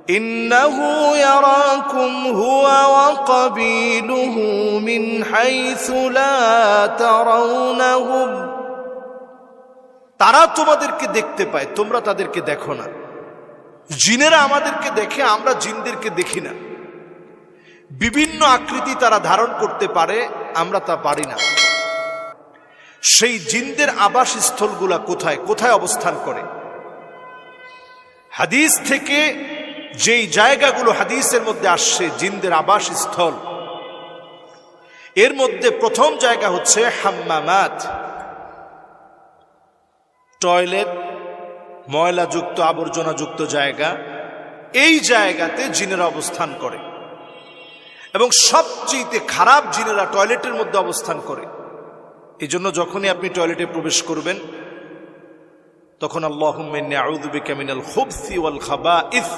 ইন্নাহু ইয়ারাকুম হুয়া ওয়া ক্বাবিলুহু মিন হাইসু লা তারাউনাহুম। তারা তোমাদেরকে দেখতে পায়, তোমরা তাদেরকে দেখো না। জিনেরা আমাদেরকে দেখে, আমরা জিনদেরকে দেখি না। বিভিন্ন আকৃতি তারা ধারণ করতে পারে, আমরা তা পারি না। সেই জিনদের আবাসস্থলগুলা কোথায় কোথায় অবস্থান করে? হাদিস থেকে যেই জায়গাগুলো হাদিসের মধ্যে আসছে জিনদের আবাসস্থল, এর মধ্যে প্রথম জায়গা হচ্ছে হাম্মামাত, টয়লেট, ময়লাযুক্ত আবর্জনাযুক্ত জায়গা। এই জায়গাতে জিনেরা অবস্থান করে এবং সবচেয়ে খারাপ জিনেরা টয়লেটের মধ্যে অবস্থান করে। এই জন্য যখনই আপনি টয়লেটে প্রবেশ করবেন তখন আল্লাহুম্মা ইন্নী আউযু বিকা মিনাল খুবসি ওয়াল খাবাইস